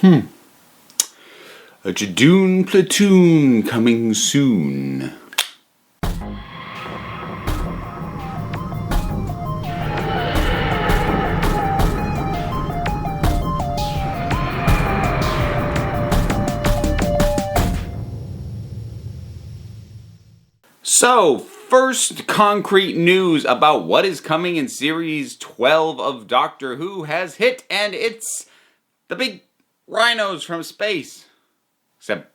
A Judoon Platoon coming soon. So, first concrete news about what is coming in Series 12 of Doctor Who has hit, and it's the big rhinos from space. Except,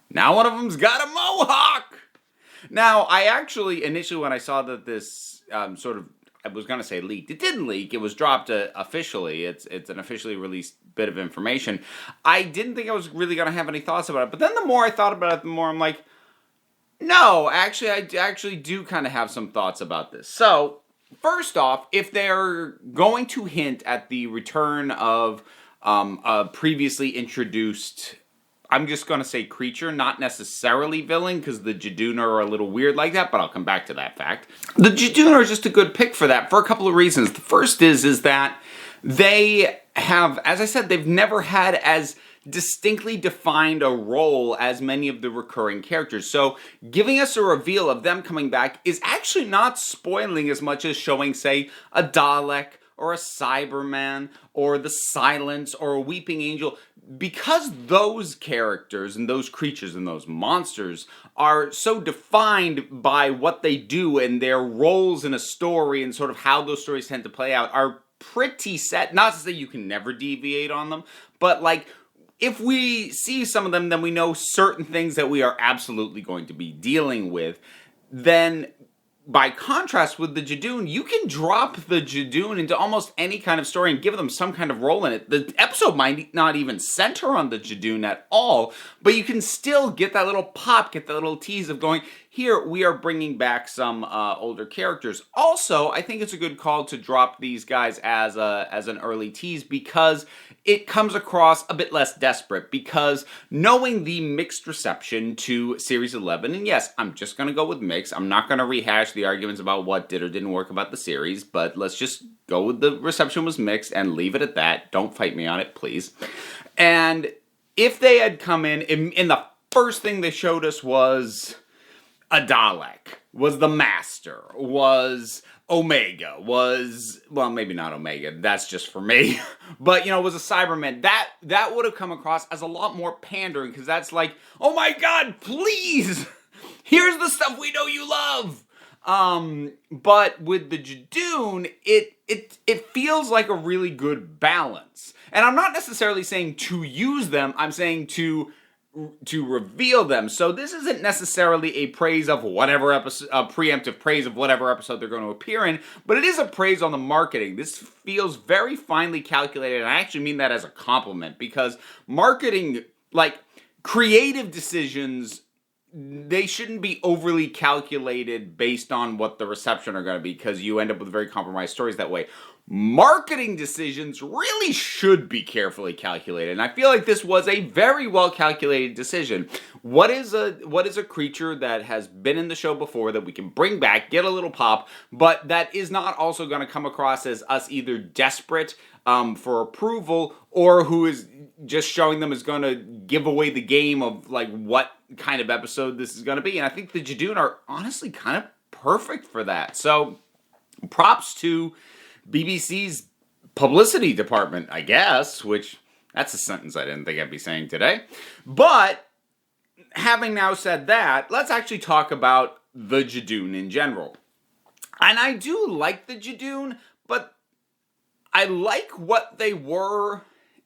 now one of them's got a mohawk! Now, I actually, initially when I saw that this I was going to say leaked. It didn't leak. It was dropped officially. It's an officially released bit of information. I didn't think I was really going to have any thoughts about it, but then the more I thought about it, the more I'm like, no, actually, I actually do kind of have some thoughts about this. So, first off, if they're going to hint at the return of a previously introduced, I'm just going to say creature, not necessarily villain, because the Judoon are a little weird like that, but I'll come back to that fact. The Judoon are just a good pick for that, for a couple of reasons. The first is that they have, as I said, they've never had as distinctly defined a role as many of the recurring characters. So giving us a reveal of them coming back is actually not spoiling as much as showing, say, a Dalek or a Cyberman or the Silence or a Weeping Angel, because those characters and those creatures and those monsters are so defined by what they do and their roles in a story and sort of how those stories tend to play out are pretty set. Not to say you can never deviate on them, but like, if we see some of them, then we know certain things that we are absolutely going to be dealing with. Then, by contrast with the Judoon, you can drop the Judoon into almost any kind of story and give them some kind of role in it. The episode might not even center on the Judoon at all, but you can still get that little pop, get that little tease of going, here, we are bringing back some older characters. Also, I think it's a good call to drop these guys as an early tease, because it comes across a bit less desperate, because knowing the mixed reception to Series 11, and yes, I'm just going to go with mixed, I'm not going to rehash the arguments about what did or didn't work about the series, but let's just go with the reception was mixed and leave it at that. Don't fight me on it, please. And if they had come in the first thing they showed us was a Dalek, was the Master, was Omega, well, maybe not Omega, that's just for me, but, was a Cyberman, that would have come across as a lot more pandering, because that's like, oh my god, please, here's the stuff we know you love. But with the Judoon, it feels like a really good balance, and I'm not necessarily saying to use them, I'm saying to reveal them. So this isn't necessarily a praise of whatever episode, a preemptive praise of whatever episode they're going to appear in, but it is a praise on the marketing. This feels very finely calculated, and I actually mean that as a compliment, because marketing, like creative decisions, they shouldn't be overly calculated based on what the reception are going to be, because you end up with very compromised stories that way. Marketing decisions really should be carefully calculated, and I feel like this was a very well calculated decision. What is a creature that has been in the show before that we can bring back, get a little pop, but that is not also going to come across as us either desperate for approval, or who is just showing them is going to give away the game of like what kind of episode this is going to be. And I think the Judoon are honestly kind of perfect for that. So props to BBC's publicity department, I guess, which that's a sentence I didn't think I'd be saying today. But having now said that, let's actually talk about the Judoon in general. And I do like the Judoon, but I like what they were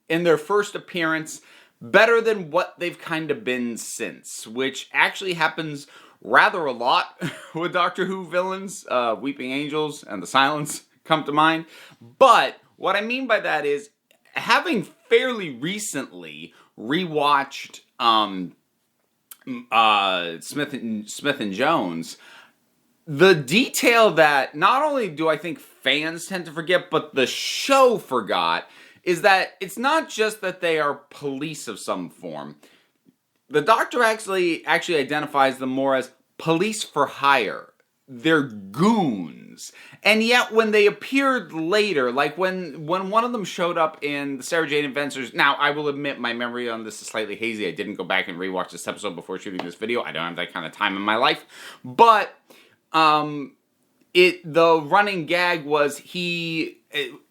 in their first appearance better than what they've kind of been since, which actually happens rather a lot with Doctor Who villains. Weeping Angels and the Silence come to mind. But what I mean by that is, having fairly recently rewatched Smith and Jones, the detail that not only do I think fans tend to forget, but the show forgot, is that it's not just that they are police of some form. The Doctor actually identifies them more as police for hire. they're goons. And yet when they appeared later, like when one of them showed up in the Sarah Jane Adventures, now I will admit my memory on this is slightly hazy. I didn't go back and rewatch this episode before shooting this video. I don't have that kind of time in my life. But the running gag was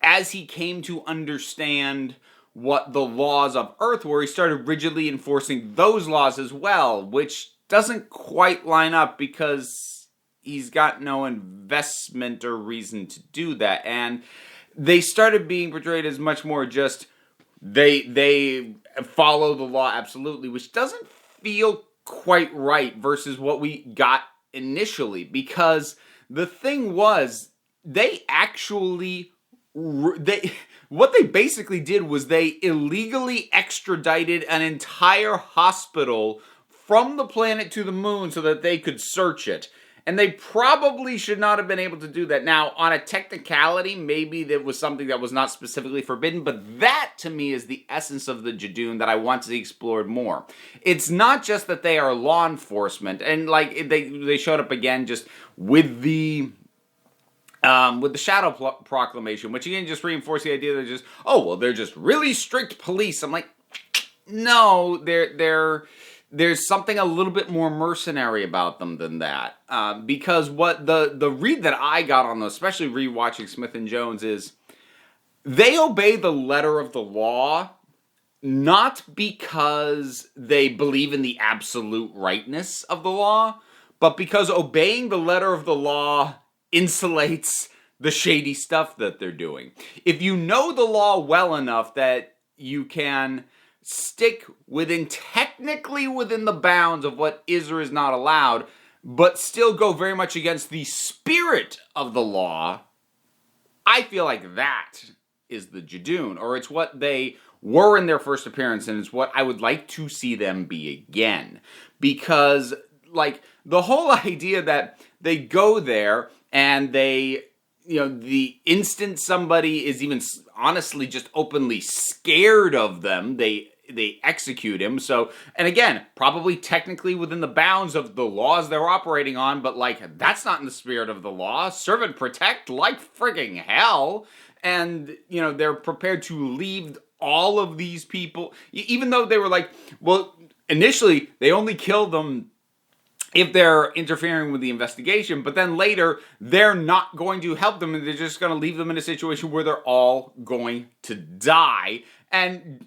as he came to understand what the laws of Earth were, he started rigidly enforcing those laws as well, which doesn't quite line up because he's got no investment or reason to do that. And they started being portrayed as much more just they follow the law absolutely, which doesn't feel quite right versus what we got initially. Because the thing was, what they basically did was they illegally extradited an entire hospital from the planet to the moon so that they could search it. And they probably should not have been able to do that. Now, on a technicality, maybe that was something that was not specifically forbidden, but that, to me, is the essence of the Judoon that I want to see explored more. It's not just that they are law enforcement, and like they showed up again just with the Shadow Proclamation, which again just reinforced the idea that they're just really strict police. I'm like, no, there's something a little bit more mercenary about them than that. Because what the read that I got on those, especially rewatching Smith and Jones, is they obey the letter of the law, not because they believe in the absolute rightness of the law, but because obeying the letter of the law insulates the shady stuff that they're doing. If you know the law well enough that you can stick technically within the bounds of what is or is not allowed, but still go very much against the spirit of the law, I feel like that is the Judoon, or it's what they were in their first appearance, and it's what I would like to see them be again. Because, like, the whole idea that they go there and the instant somebody is even honestly just openly scared of them, they execute him. So, and again, probably technically within the bounds of the laws they're operating on, but like, that's not in the spirit of the law. Serve and protect like frigging hell. And, they're prepared to leave all of these people, even though they were like, well, initially, they only kill them if they're interfering with the investigation, but then later, they're not going to help them, and they're just going to leave them in a situation where they're all going to die. And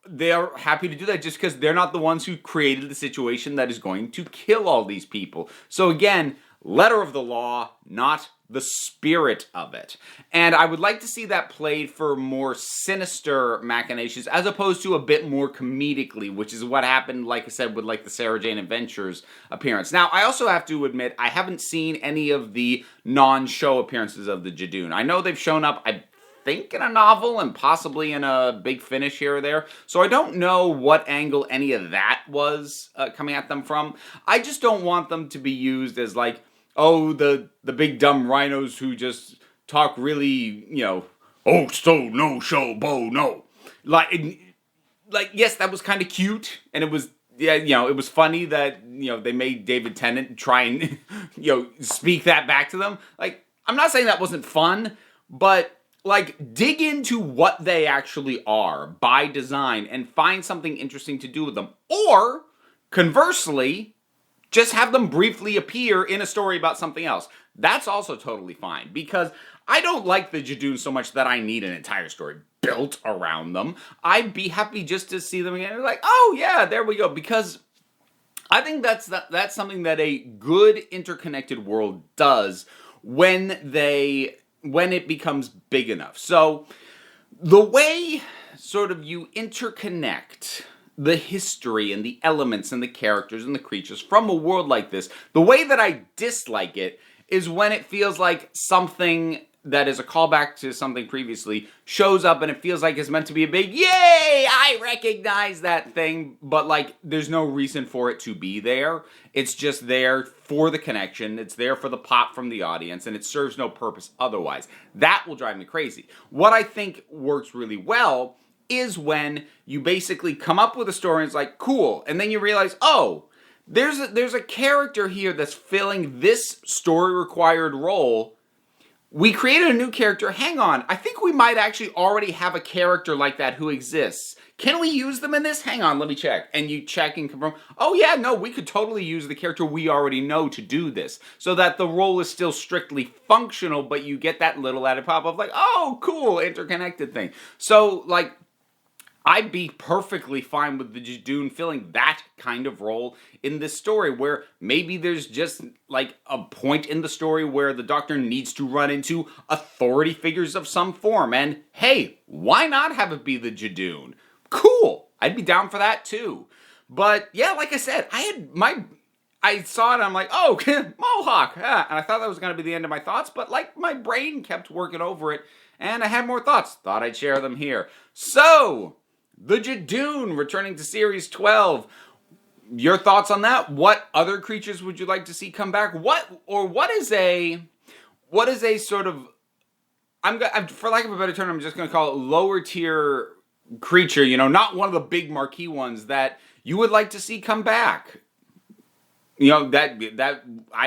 they're happy to do that just because they're not the ones who created the situation that is going to kill all these people. So again, letter of the law, not the spirit of it. And I would like to see that played for more sinister machinations as opposed to a bit more comedically, which is what happened, like I said, with like the Sarah Jane Adventures appearance. Now, I also have to admit, I haven't seen any of the non-show appearances of the Judoon. I know they've shown up, I think, in a novel and possibly in a Big Finish here or there. So I don't know what angle any of that was coming at them from. I just don't want them to be used as like, oh, the big dumb rhinos who just talk really, oh, so, no, show, bo, no. Like, yes, that was kind of cute, and it was, it was funny that, they made David Tennant try and, speak that back to them. Like, I'm not saying that wasn't fun, but like, dig into what they actually are by design and find something interesting to do with them. Or, conversely, just have them briefly appear in a story about something else. That's also totally fine, because I don't like the Judoon so much that I need an entire story built around them. I'd be happy just to see them again. Like, oh yeah, there we go. Because I think that's something that a good interconnected world does when it becomes big enough. So the way sort of you interconnect the history and the elements and the characters and the creatures from a world like this, the way that I dislike it is when it feels like something that is a callback to something previously shows up and it feels like it's meant to be a big, yay, I recognize that thing, but like there's no reason for it to be there. It's just there for the connection, it's there for the pop from the audience, and it serves no purpose otherwise. That will drive me crazy. What I think works really well is when you basically come up with a story and it's like, cool, and then you realize, oh, there's a character here that's filling this story required role. We created a new character. Hang on. I think we might actually already have a character like that who exists. Can we use them in this? Hang on, let me check. And you check and confirm. Oh yeah, no, we could totally use the character we already know to do this. So that the role is still strictly functional, but you get that little added pop of like, oh, cool, interconnected thing. So, like, I'd be perfectly fine with the Judoon filling that kind of role in this story, where maybe there's just like a point in the story where the Doctor needs to run into authority figures of some form, and hey, why not have it be the Judoon? Cool, I'd be down for that too. But yeah, like I said, I saw it and I'm like, oh, Mohawk, yeah. And I thought that was going to be the end of my thoughts, but like my brain kept working over it, and I had more thoughts. Thought I'd share them here. So, the Judoon returning to Series 12. Your thoughts on that? What other creatures would you like to see come back? What is a sort of, I'm for lack of a better term, I'm just going to call it lower tier creature, you know, not one of the big marquee ones that you would like to see come back. You know,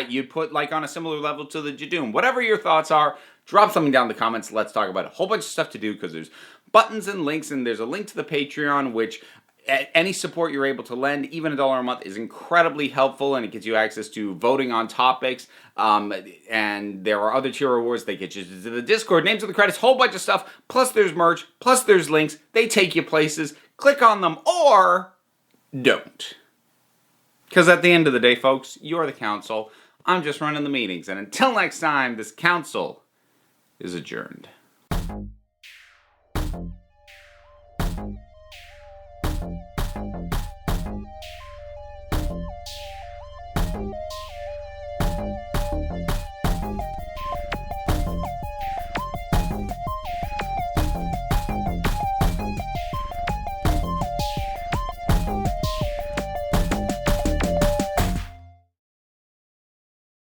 you'd put like on a similar level to the Judoon. Whatever your thoughts are, drop something down in the comments. Let's talk about it. A whole bunch of stuff to do because there's buttons and links, and there's a link to the Patreon, which any support you're able to lend, even $1 a month, is incredibly helpful, and it gets you access to voting on topics. And there are other tier rewards. They get you to the Discord, names of the credits, whole bunch of stuff. Plus there's merch. Plus there's links. They take you places. Click on them or don't. Because at the end of the day, folks, you're the council. I'm just running the meetings. And until next time, this council is adjourned.